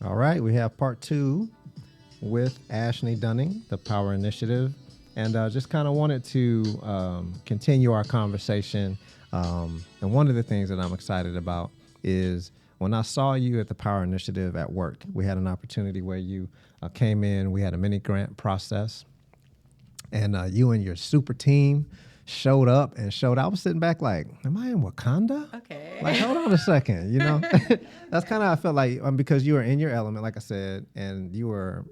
All right, we have part 2 with Ashnee Dunning, the Power Initiative, and just kind of wanted to continue our conversation. And one of the things that I'm excited about is when I saw you at the Power Initiative at work, we had an opportunity where you came in, we had a mini grant process, and you and your super team showed up and showed. I was sitting back like, am I in Wakanda? Okay. Like, hold on a second, you know? That's kind of how I felt like, because you were in your element, like I said, and you were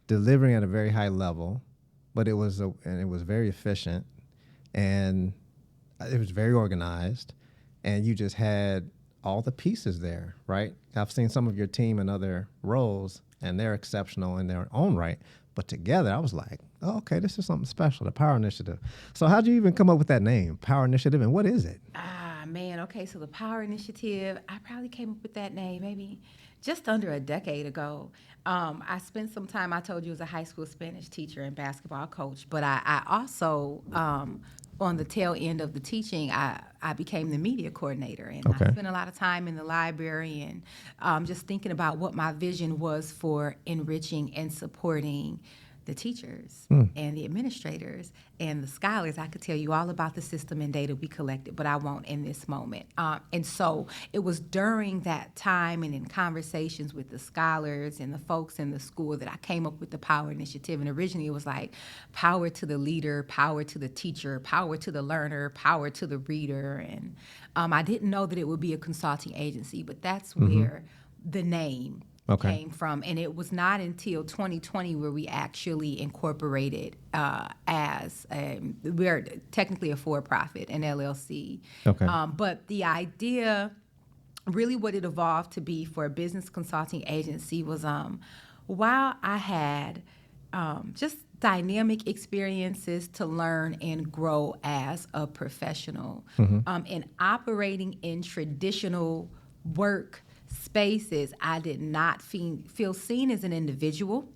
delivering at a very high level, but it was very efficient, and it was very organized, and you just had all the pieces there, right? I've seen some of your team in other roles, and they're exceptional in their own right. But together, I was like, oh, okay, this is something special, the Power Initiative. So how'd you even come up with that name, Power Initiative, and what is it? Man, okay, so the Power Initiative, I probably came up with that name maybe just under a decade ago. I spent some time, I told you, as a high school Spanish teacher and basketball coach, but I also, on the tail end of the teaching, I became the media coordinator, and Okay. I spent a lot of time in the library and just thinking about what my vision was for enriching and supporting the teachers and the administrators and the scholars. I could tell you all about the system and data we collected, but I won't in this moment. And so it was during that time and in conversations with the scholars and the folks in the school that I came up with the Power Initiative. And originally it was like power to the leader, power to the teacher, power to the learner, power to the reader. And I didn't know that it would be a consulting agency, but that's where the name came from. And it was not until 2020 where we actually incorporated we're technically a for-profit, an LLC. Okay. But the idea, really what it evolved to be for a business consulting agency was while I had just dynamic experiences to learn and grow as a professional, and operating in traditional work spaces, I did not feel seen as an individual,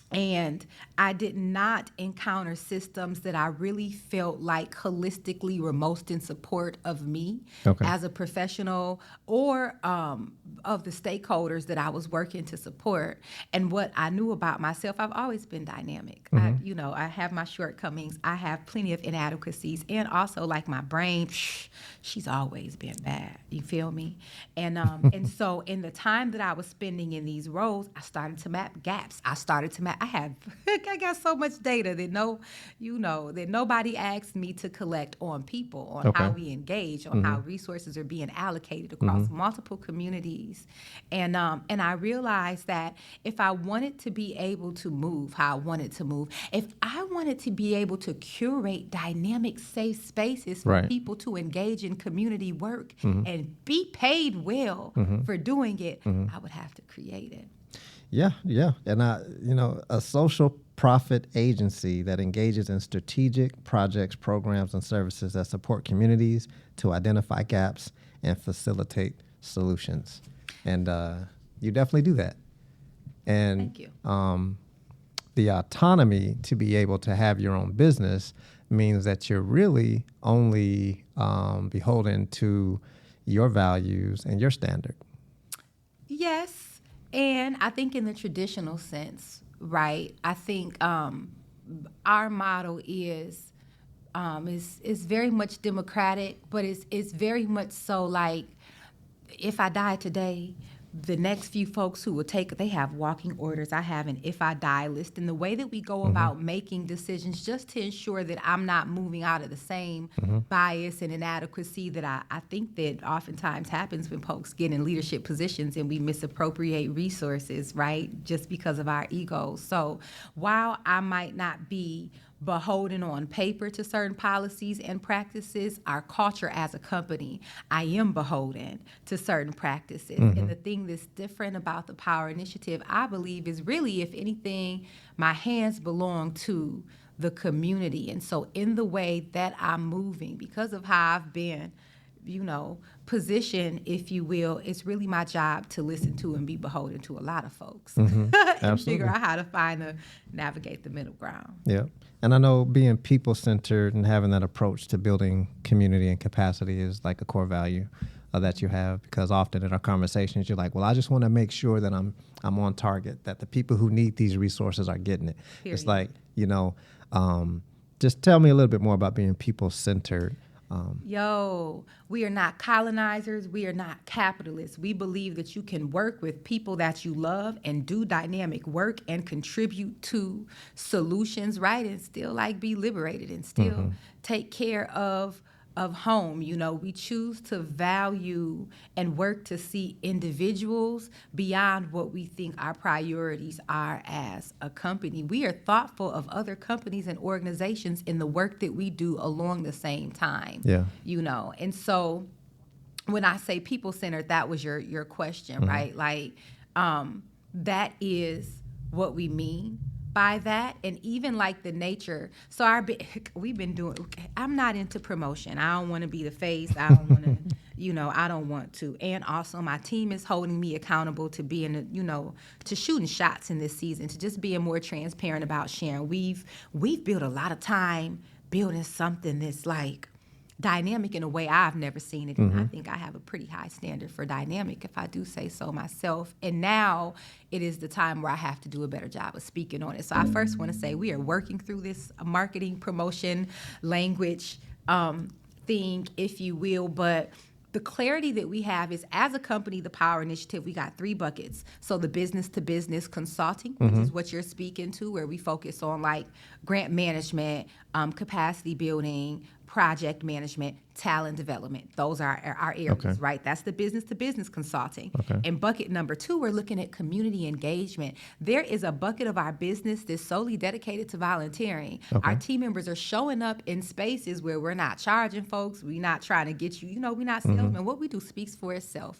and I did not encounter systems that I really felt like holistically were most in support of me as a professional or of the stakeholders that I was working to support. And what I knew about myself, I've always been dynamic. I have my shortcomings. I have plenty of inadequacies. And also, like, my brain, she's always been bad. You feel me? And and so in the time that I was spending in these roles, I started to map gaps. I got so much data that nobody asked me to collect on people, on how we engage, on how resources are being allocated across multiple communities. And I realized that if I wanted to be able to move how I wanted to move, if I wanted to be able to curate dynamic, safe spaces for people to engage in community work and be paid well for doing it, I would have to create it. Yeah. And a social profit agency that engages in strategic projects, programs, and services that support communities to identify gaps and facilitate solutions. And you definitely do that. And Thank you. The autonomy to be able to have your own business means that you're really only beholden to your values and your standard. Yes. And I think in the traditional sense, right, I think our model is very much democratic, but it's very much so like, if I die today, the next few folks who will they have walking orders. I have an if I die list. And the way that we go about making decisions just to ensure that I'm not moving out of the same bias and inadequacy that I think that oftentimes happens when folks get in leadership positions and we misappropriate resources, right, just because of our egos. So while I might not be beholden on paper to certain policies and practices, our culture as a company, I am beholden to certain practices. And the thing that's different about the Power Initiative, I believe, is really, if anything, my hands belong to the community. And so in the way that I'm moving, because of how I've been, position, if you will, it's really my job to listen to and be beholden to a lot of folks and figure out how to navigate the middle ground. Yeah. And I know being people-centered and having that approach to building community and capacity is like a core value that you have? Because often in our conversations, you're like, well, I just want to make sure that I'm on target, that the people who need these resources are getting it. Period. It's like, just tell me a little bit more about being people-centered. We are not colonizers. We are not capitalists. We believe that you can work with people that you love and do dynamic work and contribute to solutions, right? And still be liberated and still take care of home. We choose to value and work to see individuals beyond what we think our priorities are as a company. We are thoughtful of other companies and organizations in the work that we do along the same time. Yeah. And so when I say people-centered, that was your question, right? That is what we mean by that. And even the nature. So we've been doing, I'm not into promotion. I don't want to be the face. I don't want to, I don't want to. And also my team is holding me accountable to being, to shooting shots in this season, to just being more transparent about sharing. We've built a lot of time building something that's dynamic in a way I've never seen it. And I think I have a pretty high standard for dynamic, if I do say so myself. And now it is the time where I have to do a better job of speaking on it. So I first want to say we are working through this marketing promotion language thing, if you will, but the clarity that we have is, as a company, the Power Initiative, we got 3 buckets. So the business-to-business consulting, which is what you're speaking to, where we focus on grant management, capacity building, project management, talent development. Those are our areas, right? That's the business-to-business consulting. And bucket number 2, we're looking at community engagement. There is a bucket of our business that's solely dedicated to volunteering. Our team members are showing up in spaces where we're not charging folks. We're not trying to get you, we're not salesmen. What we do speaks for itself,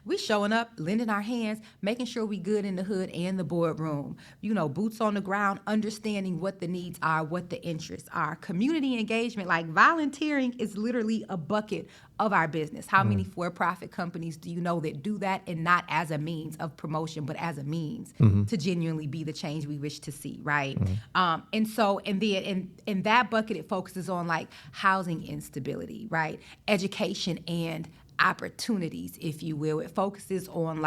We showing up, lending our hands, making sure we good in the hood and the boardroom. Boots on the ground, understanding what the needs are, what the interests are. Community engagement, volunteering is literally a bucket of our business. How many for-profit companies do you know that do that, and not as a means of promotion, but as a means to genuinely be the change we wish to see, right? And then in that bucket, it focuses on housing instability, right? Education and opportunities, if you will. It focuses on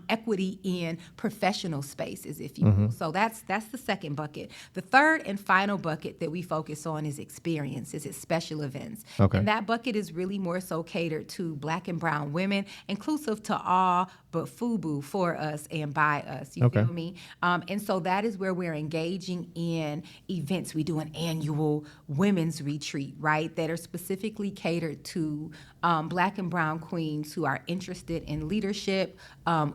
equity in professional spaces, if you will. So that's the second bucket. The third and final bucket that we focus on is experiences. It's special events. And that bucket is really more so catered to Black and brown women, inclusive to all, but FUBU, for us and by us. You feel me? And so that is where we're engaging in events. We do an annual women's retreat, right, that are specifically catered to Black and brown queens who are interested in leadership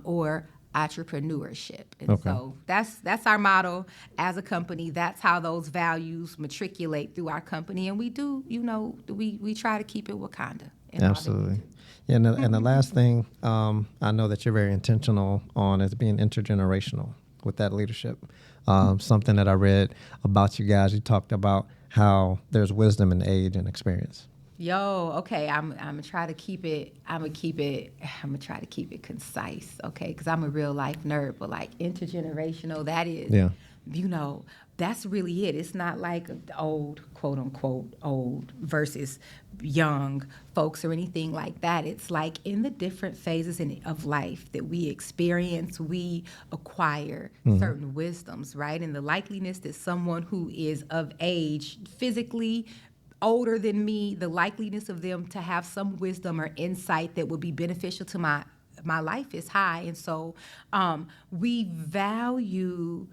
or entrepreneurship. And so that's our motto as a company. That's how those values matriculate through our company. And we do, we try to keep it Wakanda. Absolutely. Yeah, and the last thing I know that you're very intentional on is being intergenerational with that leadership. Something that I read about you guys, you talked about how there's wisdom in age and experience. Okay. I'm gonna try to keep it. I'm gonna try to keep it concise. Okay, because I'm a real life nerd. But intergenerational, that is, that's really it. It's not old, quote unquote, old versus young folks or anything like that. It's in the different phases of life that we experience, we acquire certain wisdoms, right? And the likeliness that someone who is of age, physically older than me, the likeliness of them to have some wisdom or insight that would be beneficial to my life is high. And so we value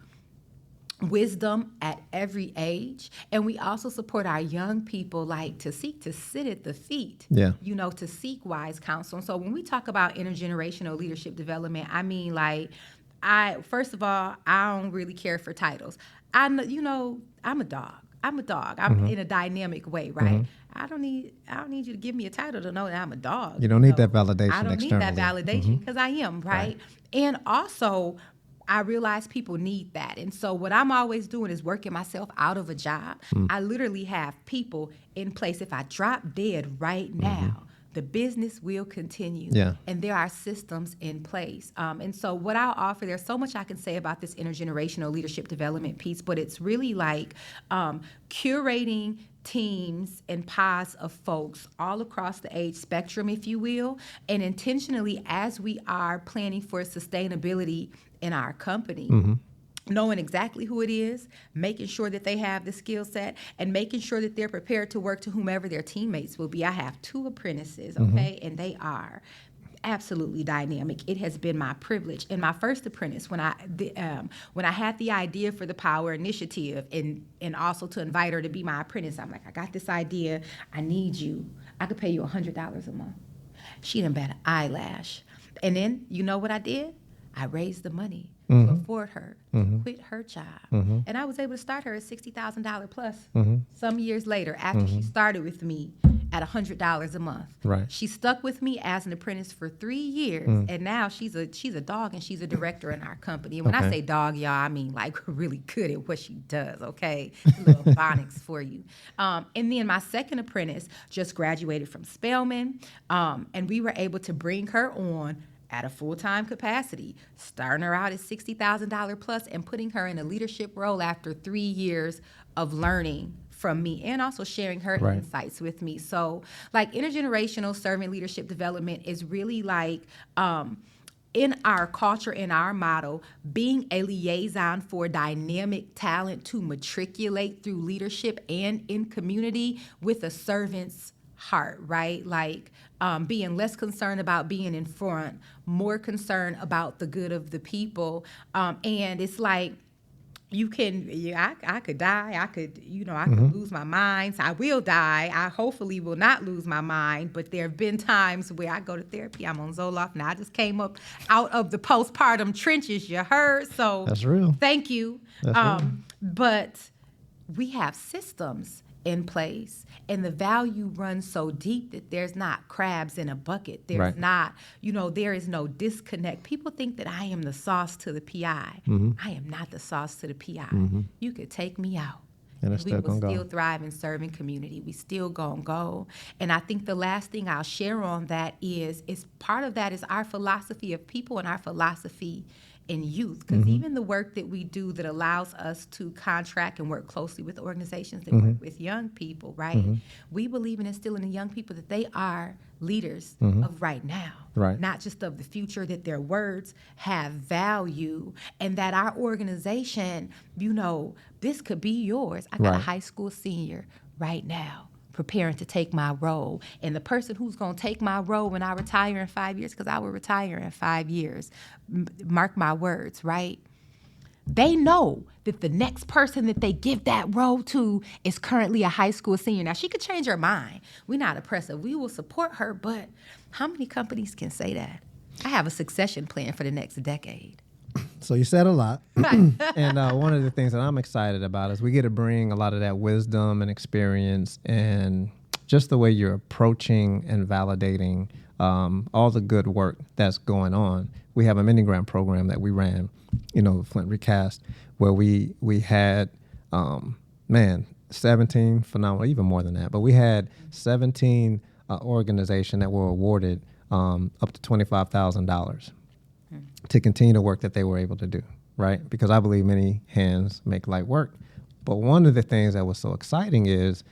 wisdom at every age, and we also support our young people to sit at the feet, to seek wise counsel. And so when we talk about intergenerational leadership development, I mean first of all, I don't really care for titles. I'm a dog. I'm in a dynamic way, right? I don't need you to give me a title to know that I'm a dog. You don't need that validation. I don't need that validation because I am, right? And also, I realize people need that. And so what I'm always doing is working myself out of a job. I literally have people in place. If I drop dead right now, the business will continue. Yeah. And there are systems in place. And so what I'll offer, there's so much I can say about this intergenerational leadership development piece, but it's really like curating teams and pods of folks all across the age spectrum, if you will, and intentionally, as we are planning for sustainability in our company, knowing exactly who it is, making sure that they have the skill set, and making sure that they're prepared to work to whomever their teammates will be. I have 2 apprentices, okay, and they are absolutely dynamic. It has been my privilege. And my first apprentice, when I had the idea for the Power Initiative, and also to invite her to be my apprentice, I'm like, I got this idea. I need you. I could pay you $100 a month. She didn't bat an eyelash. And then, you know what I did? I raised the money to afford her to quit her job. And I was able to start her at $60,000 plus some years later, after she started with me at $100 a month. Right. She stuck with me as an apprentice for 3 years, and now she's a dog, and she's a director in our company. And when I say dog, y'all, I mean like really good at what she does, okay? A little phonics for you. And then my second apprentice just graduated from Spelman, and we were able to bring her on at a full-time capacity, starting her out at $60,000 plus and putting her in a leadership role after 3 years of learning from me, and also sharing her insights with me. So like intergenerational servant leadership development is really like in our culture, in our model, being a liaison for dynamic talent to matriculate through leadership and in community with a servant's heart, right? Like being less concerned about being in front, more concerned about the good of the people. And it's like, I could die. I could lose my mind. So I will die. I hopefully will not lose my mind. But there have been times where I go to therapy. I'm on Zoloft now. I just came up out of the postpartum trenches, you heard. So that's real. Thank you. That's real. But we have systems in place, and the value runs so deep that there's not crabs in a bucket. There's not, there is no disconnect. People think that I am the sauce to the PI. I am not the sauce to the PI. You could take me out, and we will still thrive and serve in community. We still gonna go. And I think the last thing I'll share on that is part of that is our philosophy of people and our philosophy in youth, because even the work that we do that allows us to contract and work closely with organizations that work with young people, right? We believe in instilling in young people that they are leaders of right now, not just of the future, that their words have value, and that our organization, this could be yours. I got a high school senior right now preparing to take my role. And the person who's going to take my role when I retire in 5 years, because I will retire in 5 years, mark my words, right? They know that the next person that they give that role to is currently a high school senior. Now, she could change her mind. We're not oppressive. We will support her, but how many companies can say that? I have a succession plan for the next decade. So you said a lot. And one of the things that I'm excited about is we get to bring a lot of that wisdom and experience and just the way you're approaching and validating all the good work that's going on. We have a mini grant program that we ran, Flint ReCAST, where we had, 17 phenomenal, even more than that, but we had 17 organizations that were awarded up to $25,000 to continue the work that they were able to do, right? Because I believe many hands make light work. But one of the things that was so exciting is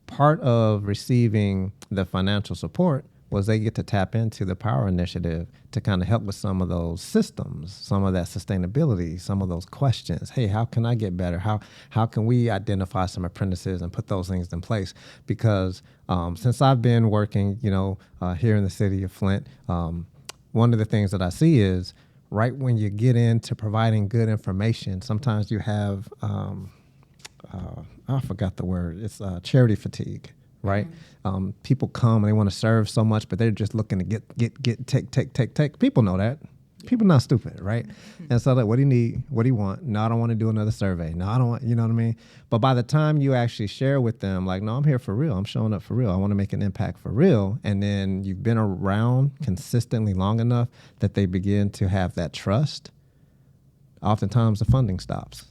part of receiving the financial support was they get to tap into the Power Initiative to kind of help with some of those systems, some of that sustainability, some of those questions. Hey, how can I get better? How can we identify some apprentices and put those things in place? Because since I've been working, here in the city of Flint, one of the things that I see is right when you get into providing good information, sometimes you have, I forgot the word, it's charity fatigue, right? People come and they want to serve so much, but they're just looking to get, take. People know that. People not stupid, right? And so like, what do you need? What do you want? No, I don't want to do another survey. No, I don't want, you know what I mean? But by the time you actually share with them, like, no, I'm here for real. I'm showing up for real. I want to make an impact for real. And then you've been around consistently long enough that they begin to have that trust. Oftentimes the funding stops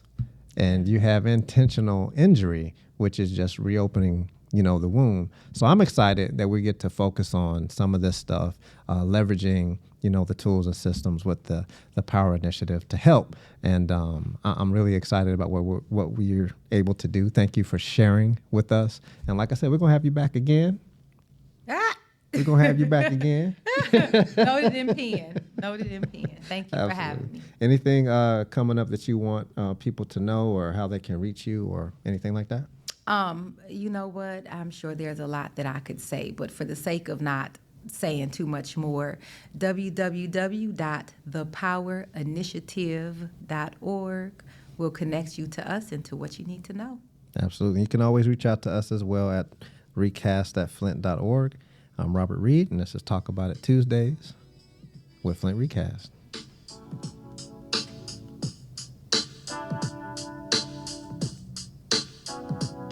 and you have intentional injury, which is just reopening the womb. So I'm excited that we get to focus on some of this stuff, leveraging, the tools and systems with the Power Initiative to help. And I'm really excited about what we're able to do. Thank you for sharing with us. And like I said, we're going to have you back again. We're going to have you back again. Noted in pen. Thank you for having me. Anything coming up that you want people to know, or how they can reach you, or anything like that? You know what? I'm sure there's a lot that I could say, but for the sake of not saying too much more, www.thepowerinitiative.org will connect you to us and to what you need to know. Absolutely. You can always reach out to us as well at recast@flint.org. I'm Robert Reed, and this is Talk About It Tuesdays with Flint ReCAST.